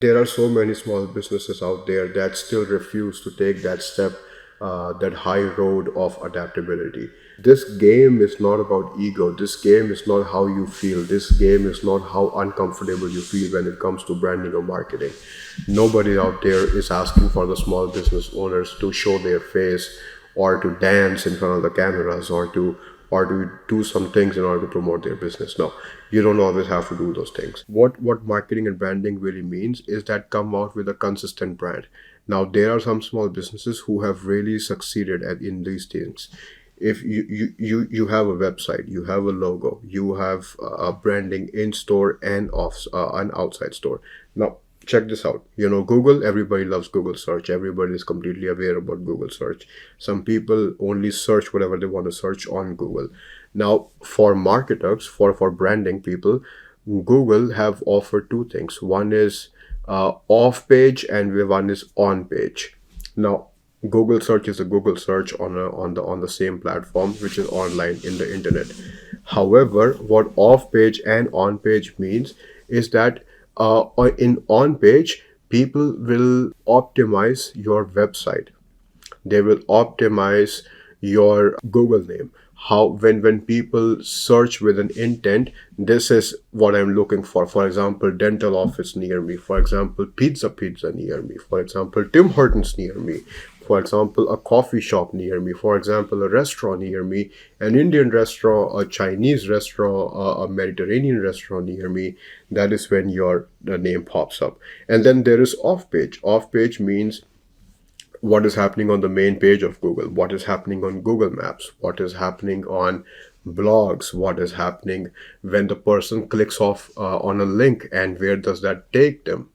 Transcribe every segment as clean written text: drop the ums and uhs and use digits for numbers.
There are so many small businesses out there that still refuse to take that step, that high road of adaptability. This game is not about ego. This game is not how you feel. This game is not how uncomfortable you feel when it comes to branding or marketing. Nobody out there is asking for the small business owners to show their face or to dance in front of the cameras or to do some things in order to promote their business. No, you don't always have to do those things. What marketing and branding really means is that come out with a consistent brand. Now there are some small businesses who have really succeeded at in these things. If you have a website, you have a logo, you have a branding in store and off an outside store. Now check this out. Google, everybody loves Google search. Everybody is completely aware about Google search. Some people only search whatever they want to search on Google. Now for marketers, for branding people, Google have offered two things. One is off page and one is on page. Now Google search is a Google search on the same platform, which is online in the internet. However, what off page and on page means is that in on page, people will optimize your website. They will optimize your Google name. How when people search with an intent, this is what I'm looking for. For example, dental office near me. For example, pizza near me. For example, Tim Hortons near me. For example, a coffee shop near me. For example, a restaurant near me, an Indian restaurant, a Chinese restaurant, a Mediterranean restaurant near me. That is when your name pops up. And then there is off page. Off page means what is happening on the main page of Google, what is happening on Google Maps, what is happening on blogs, what is happening when the person clicks off on a link and where does that take them.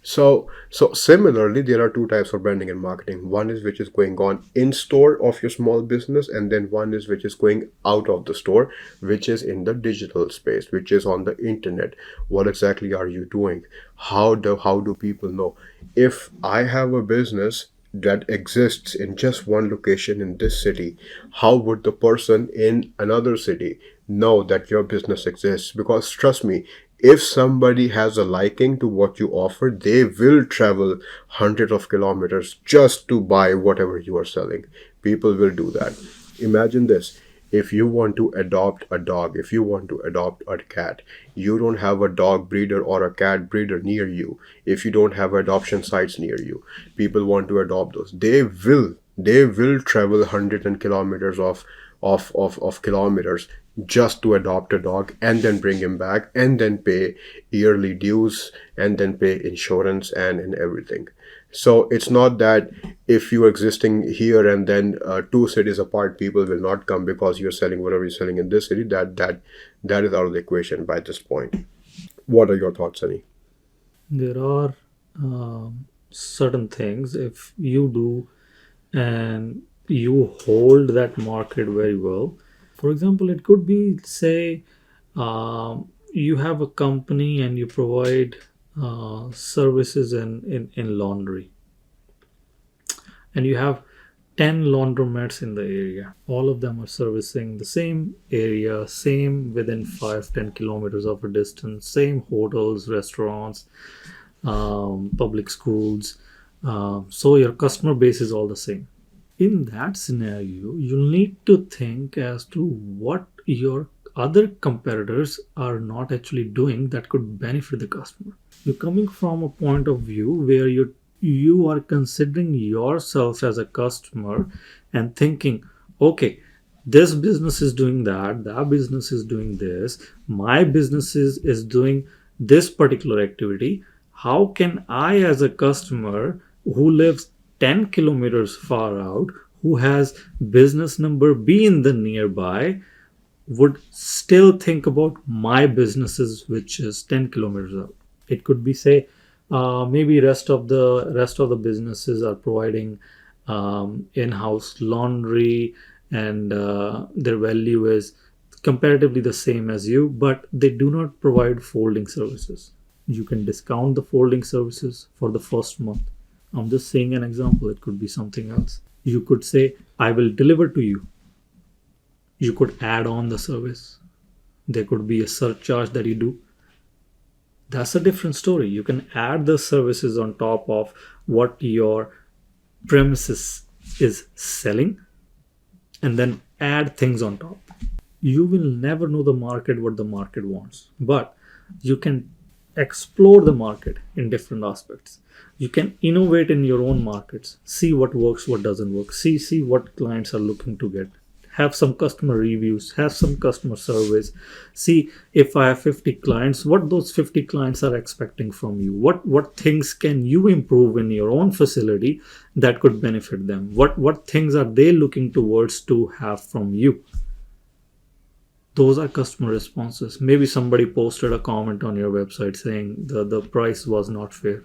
So similarly, there are two types of branding and marketing. One is which is going on in store of your small business, and then one is which is going out of the store, which is in the digital space, which is on the internet. What exactly are you doing? How do people know? If I have a business that exists in just one location in this city, how would the person in another city know that your business exists? Because trust me, if somebody has a liking to what you offer, they will travel hundreds of kilometers just to buy whatever you are selling. People will do that. Imagine this. If you want to adopt a dog, if you want to adopt a cat, you don't have a dog breeder or a cat breeder near you. If you don't have adoption sites near you, people want to adopt those. They will travel hundreds and kilometers of kilometers just to adopt a dog and then bring him back and then pay yearly dues and then pay insurance and everything. So it's not that if you're existing here and then two cities apart, people will not come because you're selling whatever you're selling in this city. That is out of the equation by this point. What are your thoughts, Sunny? There are certain things if you do and you hold that market very well. For example, it could be, say, you have a company and you provide services in laundry, and you have 10 laundromats in the area. All of them are servicing the same area, same within 5-10 kilometers of a distance, same hotels, restaurants, public schools. So your customer base is all the same. In that scenario, you'll need to think as to what your other competitors are not actually doing that could benefit the customer. You're coming from a point of view where you are considering yourself as a customer and thinking, okay, this business is doing that business is doing this, my business is doing this particular activity. How can I, as a customer who lives 10 kilometers far out, who has business number B in the nearby, would still think about my businesses which is 10 kilometers out? It could be, say, maybe rest of the businesses are providing in-house laundry, and their value is comparatively the same as you, but they do not provide folding services. You can discount the folding services for the first month. I'm just saying an example. It could be something else. You could say, I will deliver to you. You could add on the service. There could be a surcharge that you do. That's a different story. You can add the services on top of what your premises is selling, and then add things on top. You will never know the market what the market wants, but you can explore the market in different aspects. You can innovate in your own markets, see what works, what doesn't work, see what clients are looking to get, have some customer reviews, have some customer surveys, see if I have 50 clients, what those 50 clients are expecting from you, what things can you improve in your own facility that could benefit them, what things are they looking towards to have from you. Those are customer responses. Maybe somebody posted a comment on your website saying the price was not fair.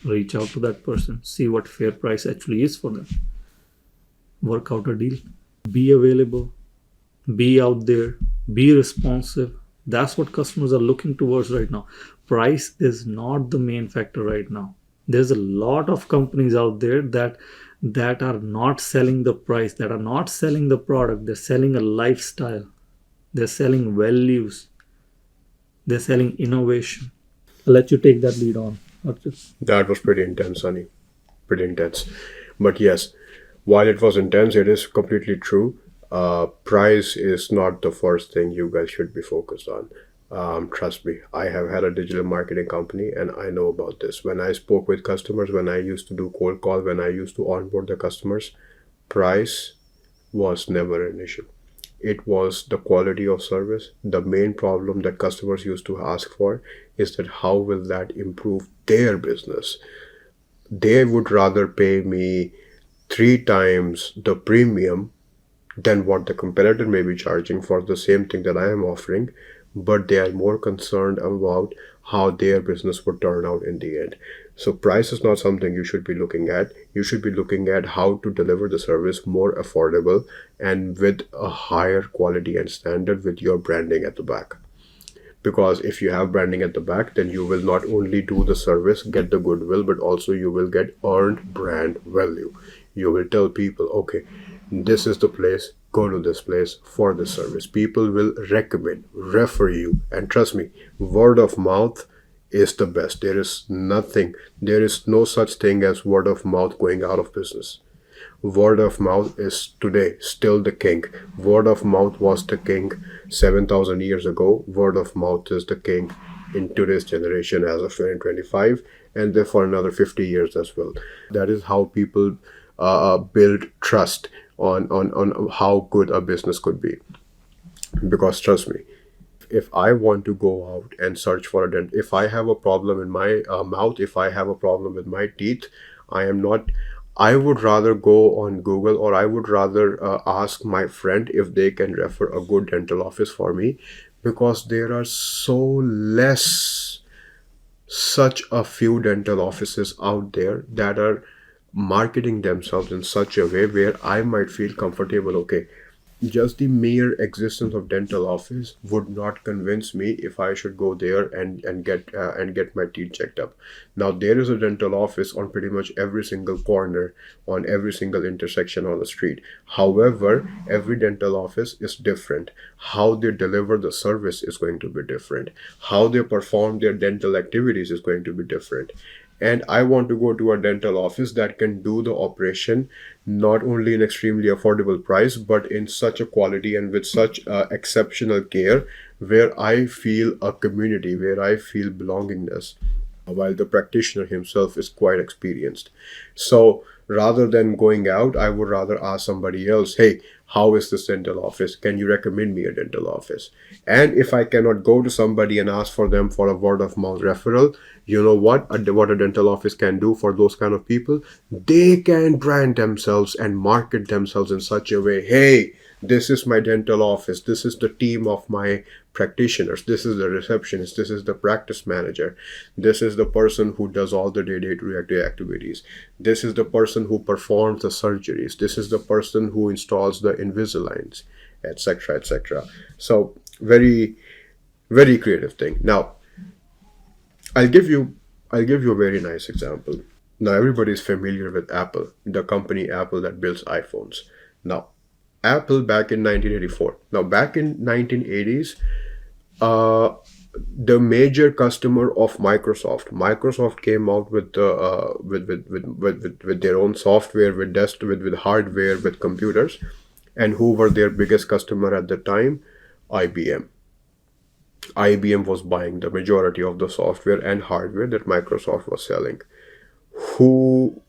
Reach out to that person, see what fair price actually is for them, work out a deal, be available, be out there, be responsive. That's what customers are looking towards right now. Price is not the main factor right now. There's a lot of companies out there that are not selling the price, that are not selling the product. They're selling a lifestyle, they're selling values, they're selling innovation. I'll let you take that lead on, Archit. That was pretty intense, Sunny. Pretty intense. But yes, while it was intense, it is completely true. Price is not the first thing you guys should be focused on. Trust me, I have had a digital marketing company and I know about this. When I spoke with customers, when I used to do cold call, when I used to onboard the customers, price was never an issue. It was the quality of service. The main problem that customers used to ask for is that how will that improve their business? They would rather pay me three times the premium than what the competitor may be charging for the same thing that I am offering, but they are more concerned about how their business would turn out in the end. So, price is not something you should be looking at. You should be looking at how to deliver the service more affordable and with a higher quality and standard with your branding at the back. Because if you have branding at the back, then you will not only do the service, get the goodwill, but also you will get earned brand value. You will tell people, okay, this is the place, go to this place for the service. People will recommend, refer you, and trust me, word of mouth is the best. There is no such thing as word of mouth going out of business. Word of mouth is today still the king. Word of mouth was the king 7,000 years ago. Word of mouth is the king in today's generation as of 2025 and then for another 50 years as well. That is how people build trust on how good a business could be. Because trust me, if I want to go out and search for a dent, if I have a problem in my mouth, if I have a problem with my teeth, I am not. I would rather go on Google or I would rather ask my friend if they can refer a good dental office for me because there are so less such a few dental offices out there that are marketing themselves in such a way where I might feel comfortable. Okay, just the mere existence of dental office would not convince me if I should go there and get my teeth checked up. Now there is a dental office on pretty much every single corner, on every single intersection on the street. However, every dental office is different. How they deliver the service is going to be different. How they perform their dental activities is going to be different. And I want to go to a dental office that can do the operation not only in extremely affordable price but in such a quality and with such exceptional care where I feel a community, where I feel belongingness, while the practitioner himself is quite experienced. So rather than going out, I would rather ask somebody else, hey, how is this dental office? Can you recommend me a dental office? And if I cannot go to somebody and ask for them for a word of mouth referral, you know what a dental office can do for those kind of people? They can brand themselves and market themselves in such a way, hey, this is my dental office, this is the team of my practitioners, this is the receptionist, this is the practice manager, this is the person who does all the day-to-day activities, this is the person who performs the surgeries, this is the person who installs the Invisaligns, etc., etc. So very, very creative thing. Now I'll give you a very nice example. Now everybody is familiar with Apple, the company Apple that builds iPhones. Now Apple back in 1984. Now back in 1980s, uh, the major customer of Microsoft. Microsoft came out with the with their own software, with hardware, with computers, and who were their biggest customer at the time? IBM. IBM was buying the majority of the software and hardware that Microsoft was selling. Who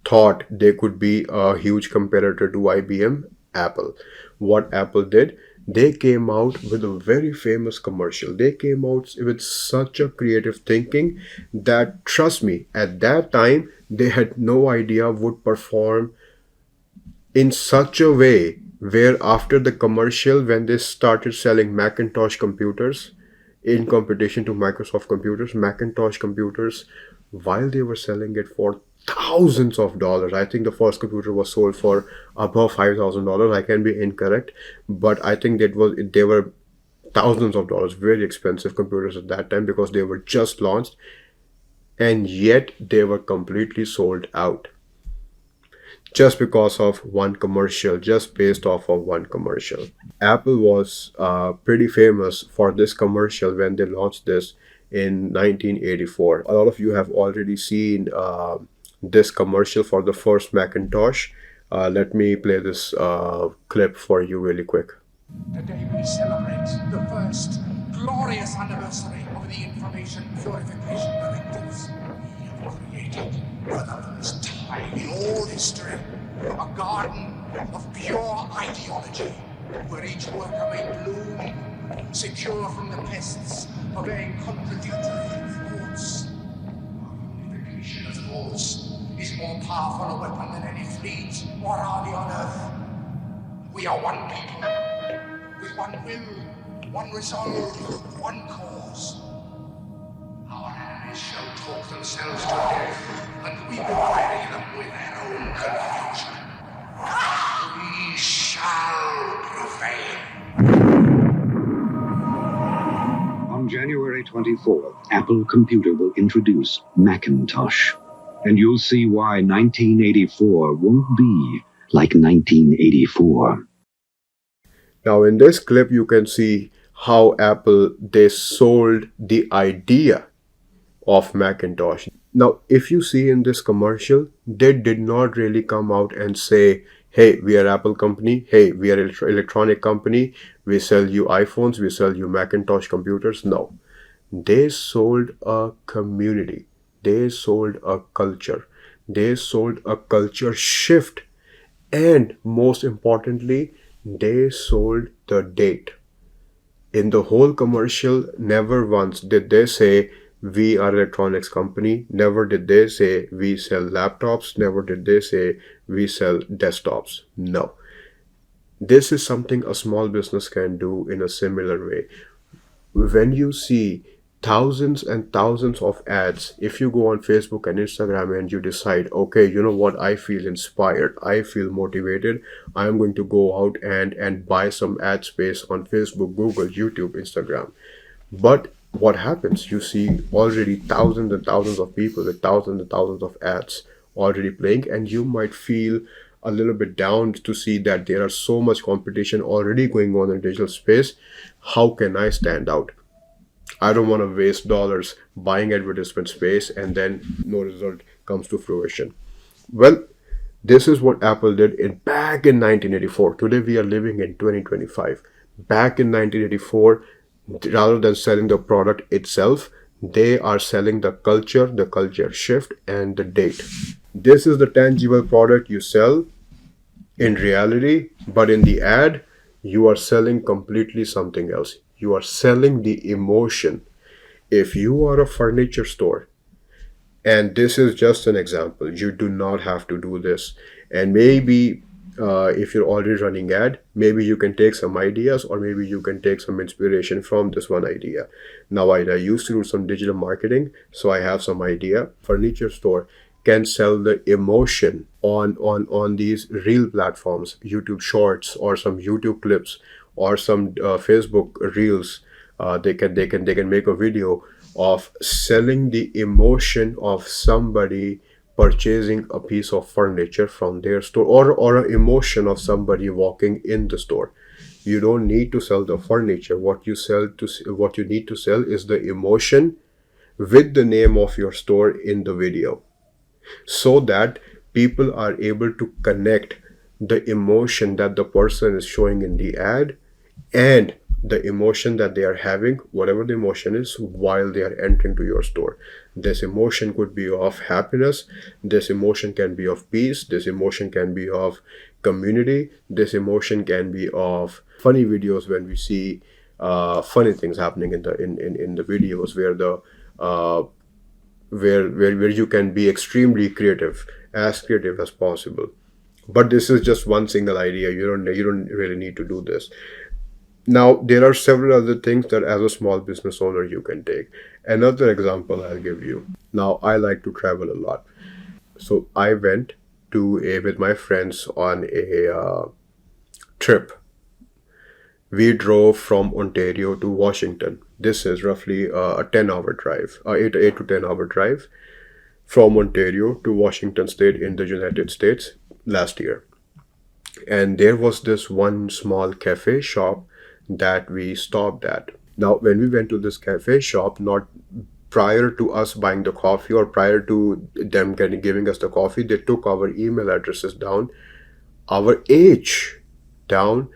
thought they could be a huge competitor to IBM? Apple. What Apple did, they came out with a very famous commercial. They came out with such a creative thinking that, trust me, at that time, they had no idea would perform in such a way where after the commercial, when they started selling Macintosh computers in competition to Microsoft computers, Macintosh computers, while they were selling it for thousands of dollars. I think the first computer was sold for above $5,000. I can be incorrect, but I think they were thousands of dollars, very expensive computers at that time because they were just launched, and yet they were completely sold out just because of one commercial, just based off of one commercial. Apple was pretty famous for this commercial when they launched this in 1984. A lot of you have already seen this commercial for the first Macintosh. Let me play this clip for you really quick. Today we celebrate the first glorious anniversary of the Information Purification Directives. We have created, for the first time in all history, a garden of pure ideology, where each worker may bloom, secure from the pests of any contradictory thoughts. Unification of thoughts is more powerful a weapon than any fleet or army on earth. We are one people, with one will, one resolve, one cause. Our enemies shall talk themselves to death, and we will bury them with their own confusion. We shall prevail. On January 24th, Apple Computer will introduce Macintosh. And you'll see why 1984 won't be like 1984. Now in this clip you can see how Apple, they sold the idea of Macintosh. Now if you see in this commercial, they did not really come out and say, hey, we are Apple company, hey, we are electronic company, we sell you iPhones, we sell you Macintosh computers. No, they sold a community, they sold a culture, they sold a culture shift, and most importantly, they sold the date. In the whole commercial, never once did they say we are electronics company, never did they say we sell laptops, never did they say we sell desktops. No, this is something a small business can do in a similar way. When you see thousands and thousands of ads, if you go on Facebook and Instagram and you decide, okay, you know what, I feel inspired, I feel motivated, I'm going to go out and buy some ad space on Facebook, Google, YouTube, Instagram. But what happens? You see already thousands and thousands of people with thousands and thousands of ads already playing, and you might feel a little bit down to see that there are so much competition already going on in digital space. How can I stand out? I don't want to waste dollars buying advertisement space and then no result comes to fruition. Well, this is what Apple did back in 1984. Today we are living in 2025. Back in 1984, rather than selling the product itself, they are selling the culture shift, and the date. This is the tangible product you sell in reality, but in the ad, you are selling completely something else. You are selling the emotion. If you are a furniture store, and this is just an example, you do not have to do this. And maybe if you're already running ad, maybe you can take some ideas, or maybe you can take some inspiration from this one idea. Now I used to do some digital marketing, so I have some idea. Furniture store can sell the emotion on these reel platforms, YouTube shorts or some YouTube clips or some Facebook reels. They can make a video of selling the emotion of somebody purchasing a piece of furniture from their store, or an emotion of somebody walking in the store. You don't need to sell the furniture. What you need to sell is the emotion with the name of your store in the video, so that people are able to connect the emotion that the person is showing in the ad and the emotion that they are having, whatever the emotion is, while they are entering to your store. This emotion could be of happiness, this emotion can be of peace, this emotion can be of community, this emotion can be of funny videos when we see funny things happening in the videos, where the uh, where you can be extremely creative, as creative as possible. But this is just one single idea. You don't really need to do this. Now there are several other things that as a small business owner you can take. Another example I'll give you. Now I like to travel a lot, so I went to a with my friends on a trip. We drove from Ontario to Washington. This is roughly a 10-hour drive, 8 to 10-hour drive from Ontario to Washington State in the United States last year. And there was this one small cafe shop that we stopped at. Now, when we went to this cafe shop, not prior to us buying the coffee or prior to them giving us the coffee, they took our email addresses down, our age down,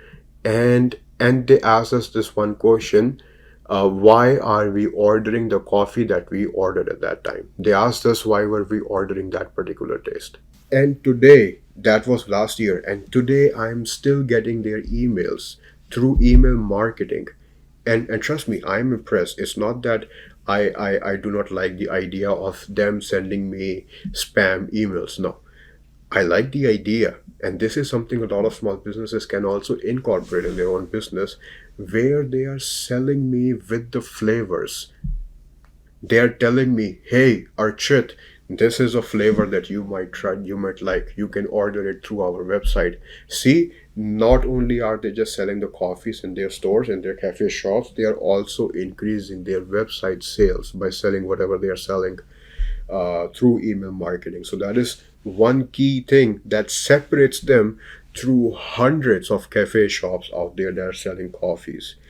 and they asked us this one question: why are we ordering the coffee that we ordered at that time? They asked us why were we ordering that particular taste. And today, that was last year, and today I'm still getting their emails through email marketing. And trust me, I'm impressed. It's not that I do not like the idea of them sending me spam emails. No, I like the idea. And this is something a lot of small businesses can also incorporate in their own business, where they are selling me with the flavors. They are telling me, hey, Archit, this is a flavor that you might try, you might like. You can order it through our website. See, not only are they just selling the coffees in their stores, in their cafe shops, they are also increasing their website sales by selling whatever they are selling through email marketing. So that is one key thing that separates them through hundreds of cafe shops out there that are selling coffees.